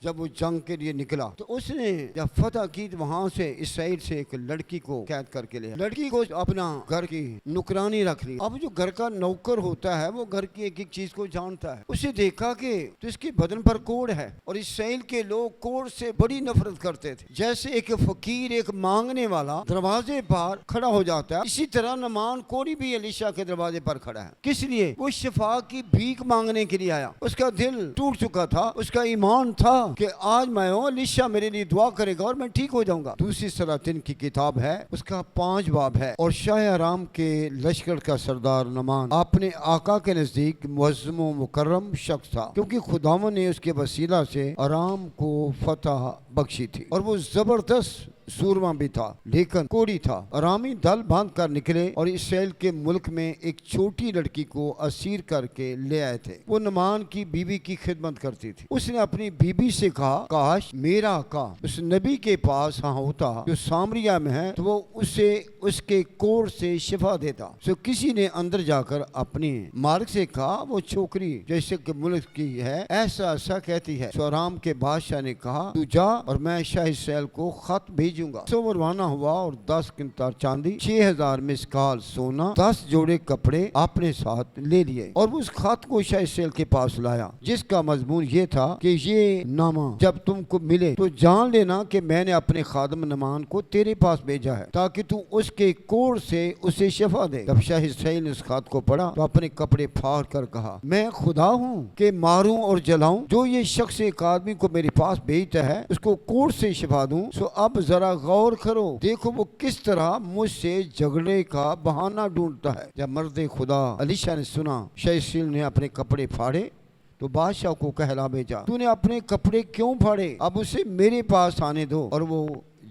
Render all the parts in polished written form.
जब वो जंग के लिए निकला तो उसने जब फतह की तो वहां से इसराइल से एक लड़की को कैद करके लिया। लड़की को अपना घर की नुकरानी रख ली। अब जो घर का नौकर होता है वो घर की एक एक चीज को जानता है। उसे देखा कि तो इसके बदन पर कोढ़ है और इसराइल के लोग कोढ़ से बड़ी नफरत करते थे। जैसे एक फकीर एक मांगने वाला दरवाजे पर खड़ा हो जाता है, इसी तरह नमान कोढ़ी भी एलीशा के दरवाजे पर खड़ा है। किस लिए? वो शिफा की भीख मांगने के लिए आया। उसका दिल टूट चुका था, उसका ईमान था कि आज मैं हूँ, एलीशा मेरे लिए दुआ करेगा और मैं ठीक हो जाऊंगा। दूसरी सलातिन की किताब है, उसका 5 बाब है। और शाह आराम के लश्कर का सरदार नमान अपने आका के नजदीक मुअज़्ज़म व मुकर्रम शख्स था, क्योंकि खुदावन ने उसके वसीला से आराम को फतह बख्शी थी और वो जबरदस्त सूरमा भी था लेकिन कोढ़ी था। अरामी दल बांध कर निकले और इसराइल के मुल्क में एक छोटी लड़की को असीर करके ले आए थे। वो नमान की बीवी की खिदमत करती थी। उसने अपनी बीबी से कहा, काश मेरा आका उस नबी के पास हाँ होता जो सामरिया में है, तो वो उसे उसके कोढ़ से शिफा देता। तो किसी ने अंदर जाकर अपनी मार्ग से कहा, वो छोकरी जैसे कि मुल्क की है ऐसा ऐसा कहती है। तो आराम के बादशाह ने कहा, तू जा और मैं शाह इसराइल को खत भेजूंगा। सो रवाना हुआ और 10 किंतार चांदी, 6000 मिसकाल सोना, 10 जोड़े कपड़े अपने साथ ले लिए और उस खत को शाह इसराइल के पास लाया, जिसका मजमून ये था कि ये नामा जब तुमको मिले तो जान लेना कि मैंने अपने खादम नमान को तेरे पास भेजा है ताकि तू उसके कोढ़ से उसे शिफा दे। जब शाह इसराइल ने उस खत को पढ़ा तो अपने कपड़े फाड़ कर कहा, मैं खुदा हूँ कि मारूं और जलाऊं, जो ये शख्स एक आदमी को मेरे पास भेजता है उसको कोढ़ से शिफा दूं। सो अब जरा गौर करो, देखो वो किस तरह मुझसे झगड़े का बहाना ढूंढता है। जब मर्द खुदा एलीशा ने सुना शाह इसराइल ने अपने कपड़े फाड़े तो बादशाह को कहला भेजा, तूने अपने कपड़े क्यों फाड़े? अब उसे मेरे पास आने दो और वो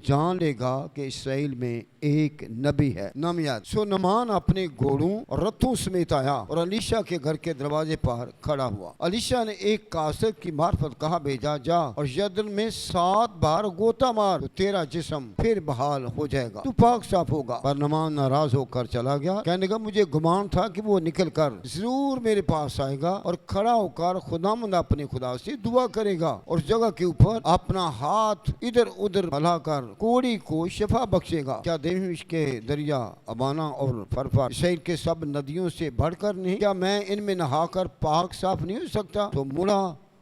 जान लेगा कि इसराइल में एक नबी है। नमियाद। सो नमान अपने घोड़ों और रथों समेत आया और एलीशा के घर के दरवाजे पर खड़ा हुआ। एलीशा ने एक कासिद की मार्फत कहा भेजा, जा और यरदन में 7 बार गोता मार तो तेरा जिस्म फिर बहाल हो जाएगा, तू पाक साफ होगा। पर नमान नाराज होकर चला गया, कहने का मुझे गुमान था कि वो निकल कर जरूर मेरे पास आएगा और खड़ा होकर खुदावंद अपने खुदा से दुआ करेगा और जगह के ऊपर अपना हाथ इधर उधर फैलाकर कोढ़ी को शिफा बख्शेगा। क्या दमिश्क के दरिया अबाना और फरफर इसराइल के सब नदियों से बढ़कर नहीं? क्या मैं इनमें नहाकर पाक साफ नहीं हो सकता? तो मुड़ा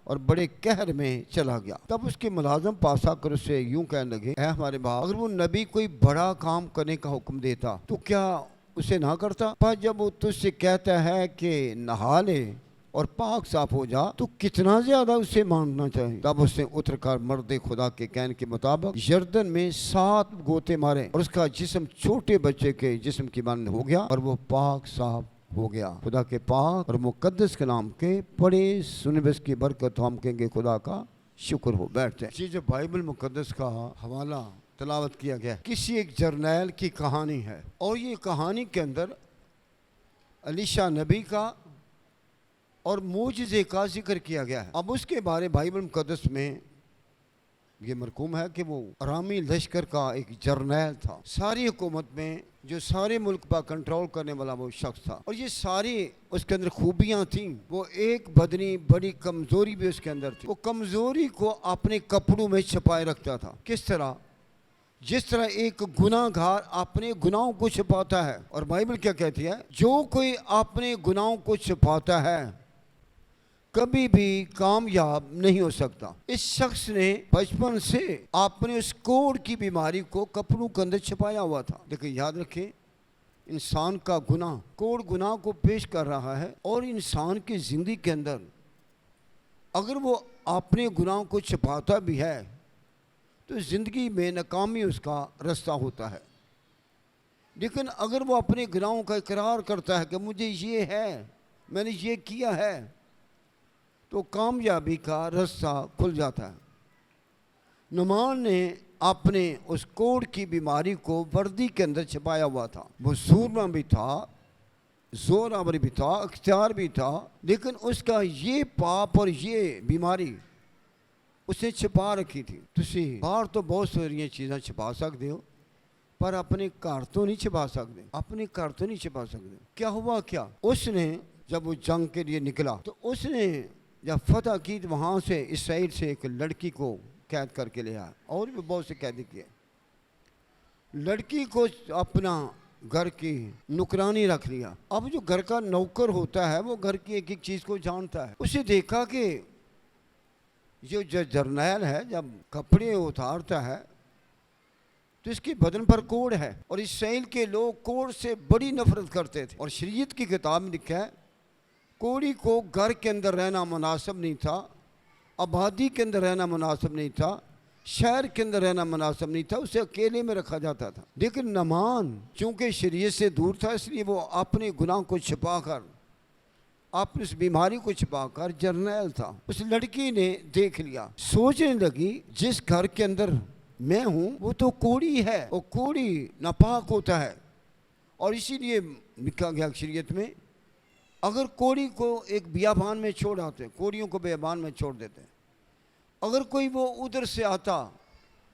और बड़े कहर में चला गया। तब उसके मुलाजम पास आकर उससे यूं कहने लगे, ऐ हमारे बाप, अगर वो नबी कोई बड़ा काम करने का हुक्म देता तो क्या उसे ना करता? पर जब वो तुझसे कहता है कि नहा ले और पाक साफ हो जा तो कितना ज्यादा उसे मानना चाहिए। तब उसने उतरकर मर्द खुदा के कहने के मुताबिक यरदन में 7 गोते मारे और उसका जिस्म छोटे बच्चे के जिस्म की मानने हो गया और वो पाक साफ हो गया। खुदा के पाक और मुकद्दस के नाम के बड़े सुनबस की बरकत हम कहेंगे खुदा का शुक्र हो। बैठते हैं। जो बाइबल मुकद्दस का हवाला तलावत किया गया किसी एक जर्नैल की कहानी है और ये कहानी के अंदर एलीशा नबी का और मोजज़े का जिक्र किया गया है। अब उसके बारे बाइबल मुकद्दस में ये मरकूम है कि वो अरामी लश्कर का एक जर्नैल था। सारी हुकूमत में जो सारे मुल्क पर कंट्रोल करने वाला वो शख्स था और ये सारी उसके अंदर खूबियां थीं। वो एक बदनी बड़ी कमज़ोरी भी उसके अंदर थी। वो कमज़ोरी को अपने कपड़ों में छुपाए रखता था। किस तरह? जिस तरह एक गुनाहगार अपने गुनाहों को छुपाता है। और बाइबल क्या कहती है? जो कोई अपने गुनाहों को छुपाता है कभी भी कामयाब नहीं हो सकता। इस शख्स ने बचपन से अपने उस कोढ़ की बीमारी को कपड़ों के अंदर छिपाया हुआ था। देखिए, याद रखें, इंसान का गुनाह कोढ़ गुनाह को पेश कर रहा है और इंसान की जिंदगी के अंदर अगर वो अपने गुनाहों को छिपाता भी है तो जिंदगी में नाकामी उसका रास्ता होता है। लेकिन अगर वो अपने गुनाहों का इकरार करता है कि मुझे ये है, मैंने ये किया है, तो कामयाबी का रास्ता खुल जाता है। नुमान ने अपने उस कोढ़ की बीमारी को वर्दी के अंदर छिपाया हुआ था। वो सूरमा भी था, जोरावर भी था, अख्तियार भी था, लेकिन उसका ये पाप और ये बीमारी उसने छिपा रखी थी। तुसी बाहर तो बहुत सारी चीज़ें छिपा सकते हो पर अपने घर तो नहीं छिपा सकते। अपने घर तो नहीं छिपा सकते। क्या हुआ? क्या उसने जब वो जंग के लिए निकला तो उसने जब फतह की तो वहाँ से इसराइल से एक लड़की को कैद करके ले आया, और भी बहुत से कैदी किए। लड़की को अपना घर की नुकरानी रख लिया। अब जो घर का नौकर होता है वो घर की एक एक चीज़ को जानता है। उसे देखा कि जो जर्नैल है जब कपड़े उतारता है तो इसके बदन पर कोढ़ है, और इसराइल के लोग कोढ़ से बड़ी नफरत करते थे। और शरीयत की किताब में लिखा है कोढ़ी को घर के अंदर रहना मुनासिब नहीं था, आबादी के अंदर रहना मुनासिब नहीं था, शहर के अंदर रहना मुनासिब नहीं था, उसे अकेले में रखा जाता था। लेकिन नामान चूंकि शरीयत से दूर था इसलिए वो अपने गुनाह को छिपाकर, अपनी उस बीमारी को छिपाकर जर्नैल था। उस लड़की ने देख लिया, सोचने लगी जिस घर के अंदर मैं हूँ वो तो कोढ़ी है, और कोढ़ी नापाक होता है। और इसीलिए लिखा गया शरीयत में अगर कोढ़ी को एक बियाबान में छोड़ आते, कोढ़ियों को बियाबान में छोड़ देते, अगर कोई वो उधर से आता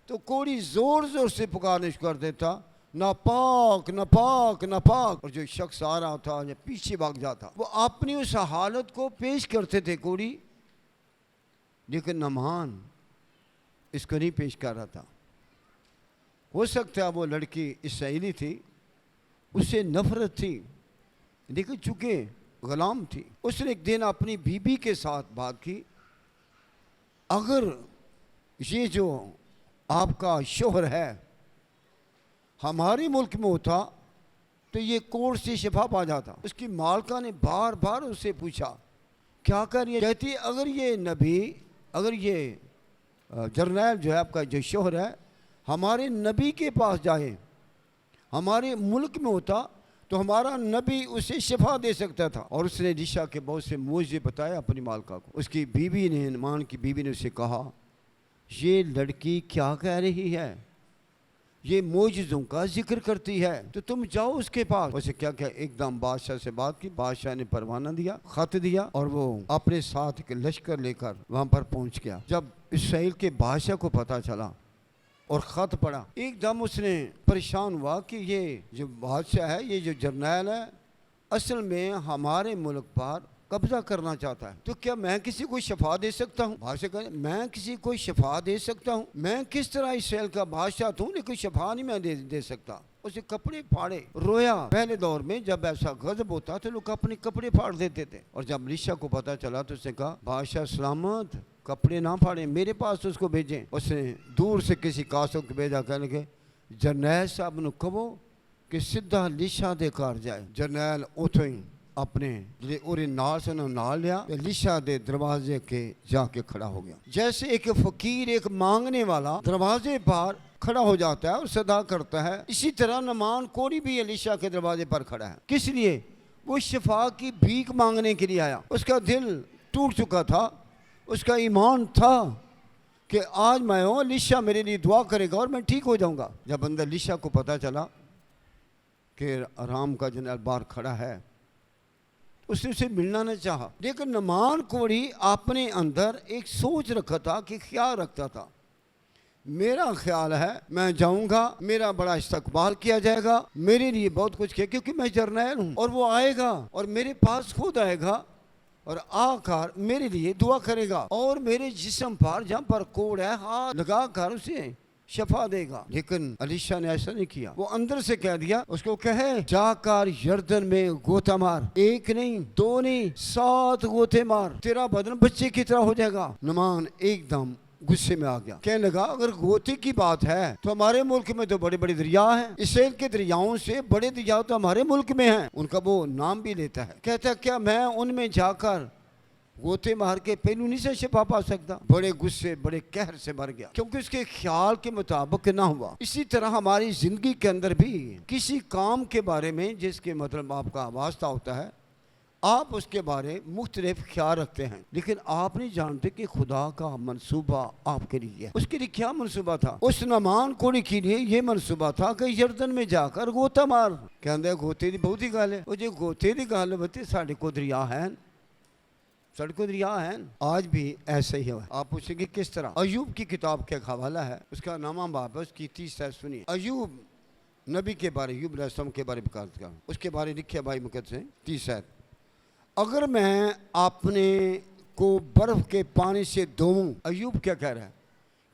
तो कोढ़ी जोर जोर से पुकारने कर देता नापाक नापाक नापाक, और जो शख्स आ रहा था या पीछे भाग जाता। वो अपनी उस हालत को पेश करते थे कोढ़ी, लेकिन नामान इसको नहीं पेश कर रहा था। हो सकता है वो लड़की इसराइली थी, उससे नफरत थी, लेकिन चूंकि गुलाम थी उसने एक दिन अपनी बीबी के साथ बात की, अगर ये जो आपका शोहर है हमारे मुल्क में होता तो ये कोढ़ से शिफा पा जाता। उसकी मालका ने बार बार उससे पूछा क्या कर रही है, कहती अगर ये नबी, अगर ये जर्नैल जो है आपका जो शोहर है हमारे नबी के पास जाए, हमारे मुल्क में होता तो हमारा नबी उसे शिफा दे सकता था। और उसने रिशा के बहुत से मौजे बताया अपनी मालका को। उसकी बीवी ने, नुमान की बीवी ने उसे कहा ये लड़की क्या कह रही है, ये मौजज़ों का जिक्र करती है, तो तुम जाओ उसके पास। उसे क्या क्या एकदम बादशाह से बात की, बादशाह ने परवाना दिया, खत दिया, और वो अपने साथ एक लश्कर लेकर वहाँ पर पहुँच गया। जब इसराइल के बादशाह को पता चला और ख़त पढ़ा, एकदम उसने परेशान हुआ कि ये जो बादशाह है, ये जो जर्नैल है असल में हमारे मुल्क पर कब्जा करना चाहता है, तो क्या मैं किसी को शफा दे सकता हूँ? बादशाह कहे मैं किसी को शफा दे सकता हूँ? मैं किस तरह इसराइल का बादशाह हूँ लेकिन शफा नहीं मैं दे सकता। उसे कपड़े फाड़े, रोया। पहले दौर में जब ऐसा गजब होता तो लोग अपने कपड़े फाड़ देते थे। और जब रिशा को पता चला तो उसने कहा बादशाह सलामत, कपड़े ना फाड़े, मेरे पास उसको भेजें। उसने दूर से किसी कासों को भेजा, कहने लगे जर्नैल साहब ने कहो कि सीधा लिशा दे कर जाए। जर्नैल उठो ही अपने और नाल से नाल लिया, लिशा दे दरवाजे के जाके खड़ा हो गया। जैसे एक फकीर, एक मांगने वाला दरवाजे पर खड़ा हो जाता है और सदा करता है, इसी तरह नमान कोढ़ी भी एलीशा के दरवाजे पर खड़ा है। किस लिए? वो शिफा की भीख मांगने के लिए आया। उसका दिल टूट चुका था, उसका ईमान था कि आज मैं हूँ, एलीशा मेरे लिए दुआ करेगा और मैं ठीक हो जाऊंगा। जब अंदर एलीशा को पता चला कि आराम का जनाब बाहर खड़ा है, उसने उसे मिलना न चाहा। लेकिन नमान कोढ़ी अपने अंदर एक सोच रखा था, कि ख्याल रखता था, मेरा ख्याल है मैं जाऊंगा, मेरा बड़ा इस्तकबाल किया जाएगा, मेरे लिए बहुत कुछ किया, क्योंकि मैं जर्नैल हूँ। और वो आएगा और मेरे पास खुद आएगा और आकर मेरे लिए दुआ करेगा और मेरे जिस्म पर जहाँ पर कोढ़ है हाथ लगा कर उसे शफा देगा। लेकिन एलीशा ने ऐसा नहीं किया। वो अंदर से कह दिया, उसको कहे जाकर यर्दन में गोता मार, एक नहीं, दो नहीं, 7 गोते मार, तेरा बदन बच्चे की तरह हो जाएगा। नुमान एकदम गुस्से में आ गया, कहने लगा अगर गोते की बात है तो हमारे मुल्क में तो बड़े बड़े दरिया हैं, इसराइल के दरियाओं से बड़े दरिया तो हमारे मुल्क में हैं। उनका वो नाम भी लेता है। कहता क्या मैं उनमें जाकर गोते मार के पहलू नहीं से शिफा पा सकता? बड़े गुस्से, बड़े कहर से भर गया, क्योंकि उसके ख्याल के मुताबिक ना हुआ। इसी तरह हमारी जिंदगी के अंदर भी किसी काम के बारे में जिसके मतलब आपका वास्ता होता है, आप उसके बारे मुख्तलिफ ख्याल रखते हैं, लेकिन आप नहीं जानते कि खुदा का मंसूबा आपके लिए है। उसके लिए क्या मंसूबा था? उस नमान कोढ़ी के लिए ये मंसूबा था कि यर्दन में जाकर गोता मार। कहते गोते की बहुत ही गल है, जो गोते की गल बते साढ़े को दरिया है, सड़कों दरिया है, आज भी ऐसे ही है। आप पूछेंगे किस तरह? अयूब की किताब का हवाला है, उसका नामा बाब है, उसकी 30 आयत सुनिए। अयूब नबी के बारे, अयूब अलैहिस्सलाम के बारे में उसके बारे लिखे भाई मुकद्दस 30 आयत। अगर मैं अपने को बर्फ के पानी से धोऊं। अय्यूब क्या कह रहा है?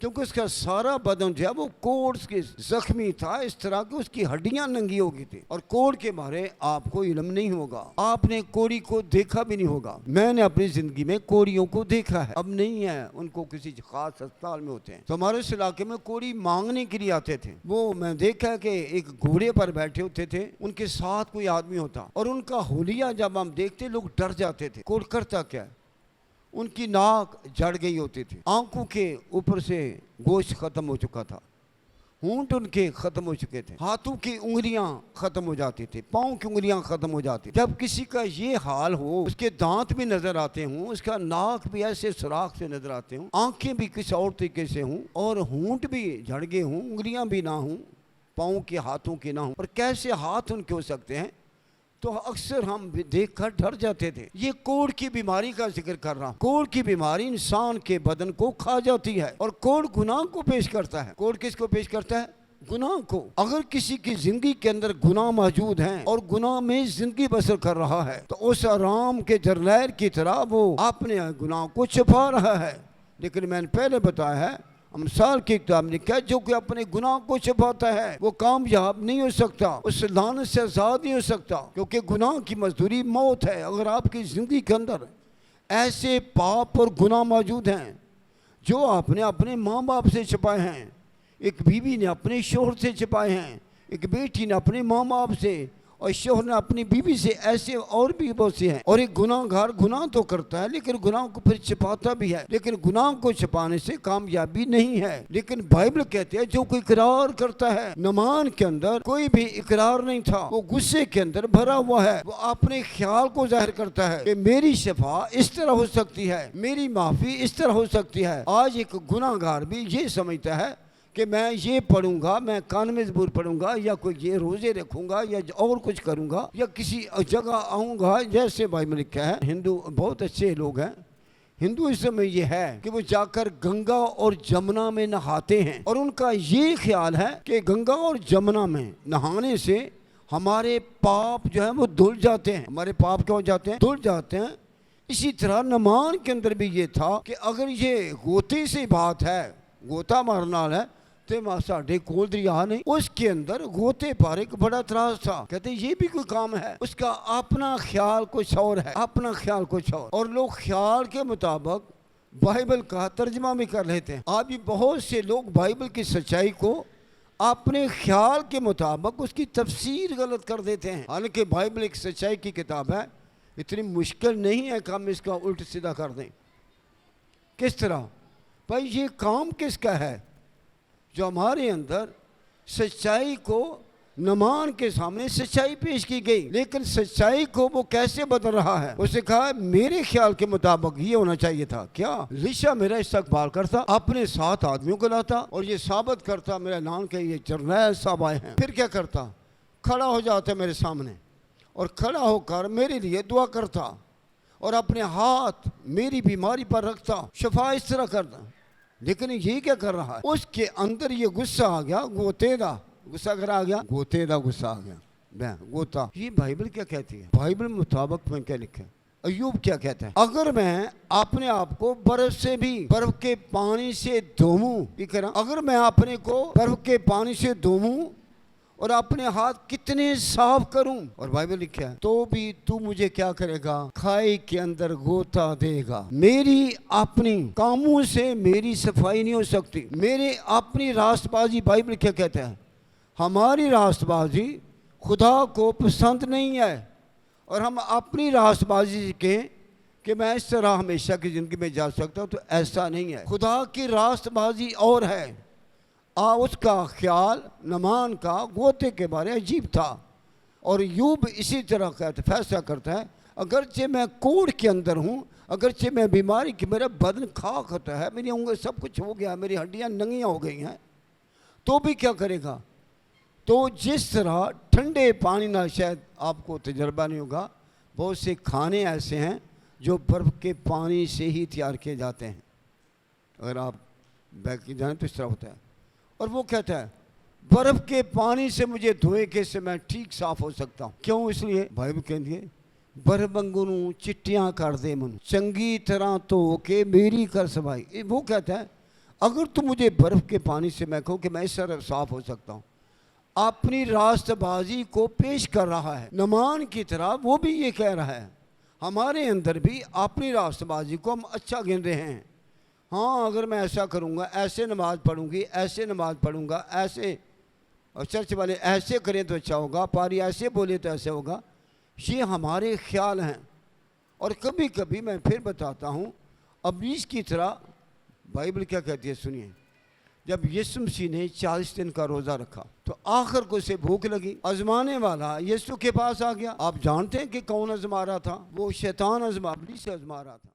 क्योंकि उसका सारा बदन जो है वो कोड़ के जख्मी था, इस तरह की उसकी हड्डियां नंगी हो गई थी। और कोड़ के बारे आपको इल्म नहीं होगा, आपने कोड़ी को देखा भी नहीं होगा। मैंने अपनी जिंदगी में कोड़ियों को देखा है, अब नहीं है, उनको किसी खास अस्पताल में होते हैं। तो हमारे इस इलाके में कोड़ी मांगने के लिए आते थे। वो मैं देखा कि एक घोड़े पर बैठे होते थे, उनके साथ कोई आदमी होता और उनका हुलिया जब हम देखते लोग डर जाते थे। कोड़ करता क्या है? उनकी नाक जड़ गई होती थी, आंखों के ऊपर से गोश्त खत्म हो चुका था, होंठ उनके खत्म हो चुके थे, हाथों की उंगलियां खत्म हो जाती थी, पाँव की उंगलियां खत्म हो जाती। जब किसी का ये हाल हो, उसके दांत भी नजर आते हों, उसका नाक भी ऐसे सुराख से नजर आते हों, आंखें भी किसी और तरीके से हों और होंठ भी झड़ गए हों, उंगलियां भी ना हों, पाँव के हाथों के ना हों, और कैसे हाथ उनके हो सकते हैं, तो अक्सर हम देखकर डर जाते थे। ये कोढ़ की बीमारी का जिक्र कर रहा हूं। कोढ़ की बीमारी इंसान के बदन को खा जाती है और कोढ़ गुनाह को पेश करता है। कोढ़ किसको पेश करता है? गुनाह को। अगर किसी की जिंदगी के अंदर गुनाह मौजूद हैं और गुनाह में जिंदगी बसर कर रहा है, तो उस आराम के जरनैल की तरह वो अपने गुनाह को छुपा रहा है। लेकिन मैंने पहले बताया है, अमसाल की किताब ने कहा, जो कोई अपने गुनाह को छुपाता है वो कामयाब नहीं हो सकता, उस लानत से आज़ाद नहीं हो सकता, क्योंकि गुनाह की मजदूरी मौत है। अगर आपकी ज़िंदगी के अंदर ऐसे पाप और गुनाह मौजूद हैं जो आपने अपने माँ बाप से छुपाए हैं, एक बीवी ने अपने शोहर से छुपाए हैं, एक बेटी ने अपने माँ बाप से और शोहर ने अपनी बीवी से, ऐसे और भी बहुत से हैं। और एक गुनाहगार गुनाह तो करता है लेकिन गुनाह को फिर छिपाता भी है, लेकिन गुनाह को छिपाने से कामयाबी नहीं है। लेकिन बाइबल कहते हैं जो कोई इकरार करता है, नमान के अंदर कोई भी इकरार नहीं था, वो गुस्से के अंदर भरा हुआ है, वो अपने ख्याल को जाहिर करता है कि मेरी शफा इस तरह हो सकती है, मेरी माफी इस तरह हो सकती है। आज एक गुनाहगार भी ये समझता है कि मैं ये पढ़ूंगा, मैं कान में ज़बूर पढ़ूंगा, या कोई ये रोज़े रखूंगा, या और कुछ करूंगा, या किसी जगह आऊंगा। जैसे भाई में लिखा है, हिंदू बहुत अच्छे लोग हैं, हिंदुइज्म में ये है कि वो जाकर गंगा और जमुना में नहाते हैं और उनका ये ख्याल है कि गंगा और जमुना में नहाने से हमारे पाप जो है वो धुल जाते हैं। हमारे पाप क्या हो जाते हैं? धुल जाते हैं। इसी तरह नमान के अंदर भी ये था कि अगर ये गोते से बात है, गोता मारना है, तो साढ़े कोल दरिया नहीं, उसके अंदर गोते पर एक बड़ा तराज था। कहते ये भी कोई काम है? उसका अपना ख्याल कुछ और है, अपना ख्याल कुछ और लोग ख्याल के मुताबिक बाइबल का तर्जमा भी कर लेते हैं। आज भी बहुत से लोग बाइबल की सच्चाई को अपने ख्याल के मुताबिक उसकी तफसीर गलत कर देते हैं। हालांकि बाइबल एक सच्चाई की किताब है, इतनी मुश्किल नहीं है कि हम इसका उल्ट सीधा कर दें। किस तरह? भाई ये काम किसका है? जो हमारे अंदर सच्चाई को नमान के सामने सच्चाई पेश की गई, लेकिन सच्चाई को वो कैसे बदल रहा है? उसे कहा मेरे ख्याल के मुताबिक ये होना चाहिए था। क्या? लिशा मेरा इस्तकबाल करता, अपने 7 आदमियों को लाता और ये साबित करता मेरा नाम के ये जरनैल साहब आए हैं। फिर क्या करता? खड़ा हो जाता मेरे सामने और खड़ा होकर मेरे लिए दुआ करता और अपने हाथ मेरी बीमारी पर रखता, शफा इस तरह करता। लेकिन ये क्या कर रहा है? उसके अंदर ये गुस्सा आ गया, गोते दा गुस्सा कर आ गया, गोते दा गुस्सा आ गया, गोता। ये बाइबल क्या कहती है? बाइबल मुताबिक में क्या लिखा है? अय्यूब क्या कहता है? अगर मैं अपने आप को बर्फ से भी, बर्फ के पानी से धोऊं, अगर मैं अपने को बर्फ के पानी से धोऊं और अपने हाथ कितने साफ करूं, और बाइबल लिखा है तो भी तू मुझे क्या करेगा? खाई के अंदर गोता देगा। मेरी अपनी कामों से मेरी सफाई नहीं हो सकती, मेरे अपनी रास्तबाजी। बाइबल क्या कहता है? हमारी रास्तबाजी खुदा को पसंद नहीं है और हम अपनी रास्तबाजी के कि मैं इस तरह हमेशा की जिंदगी में जा सकता हूं, तो ऐसा नहीं है। खुदा की रास्तबाजी और है। उसका ख्याल नमान का गोते के बारे में अजीब था और यूब इसी तरह का फैसला करता है, अगरचे मैं कोढ़ के अंदर हूँ, अगरचे मैं बीमारी की, मेरा बदन खाक होता है, मेरी उंगली सब कुछ हो गया, मेरी हड्डियाँ नंगियाँ हो गई हैं, तो भी क्या करेगा? तो जिस तरह ठंडे पानी ना, शायद आपको तजर्बा नहीं होगा, बहुत से खाने ऐसे हैं जो बर्फ़ के पानी से ही तैयार किए जाते हैं। अगर आप बैग की जाएँ तो इस तरह होता है। और वो कहता है बर्फ के पानी से मुझे धोए के से मैं ठीक साफ हो सकता हूँ। क्यों? इसलिए बाइबल कहती है बर्फ वांगू चिट्टियां कर दे मन, चंगी तरह धो के मेरी कर सफाई। वो कहता है अगर तुम मुझे बर्फ के पानी से मैं कहूँ कि मैं इस तरह साफ हो सकता हूँ, अपनी रास्तबाजी को पेश कर रहा है नमान की तरह। वो भी ये कह रहा है हमारे अंदर भी अपनी रास्तबाजी को हम अच्छा गिन रहे हैं। हाँ, अगर मैं ऐसा करूँगा, ऐसे नमाज पढ़ूँगी, ऐसे नमाज पढ़ूँगा, ऐसे, और चर्च वाले ऐसे करें तो अच्छा होगा, पारी ऐसे बोले तो ऐसे होगा। ये हमारे ख्याल हैं। और कभी कभी मैं फिर बताता हूँ, अबलीस की तरह बाइबल क्या कहती है सुनिए। जब यीशु मसीह ने 40 दिन का रोज़ा रखा तो आखिर को उसे भूख लगी, आजमाने वाला यीशु के पास आ गया। आप जानते हैं कि कौन आजमा रहा था? वो शैतान अबलीस आजमा रहा था।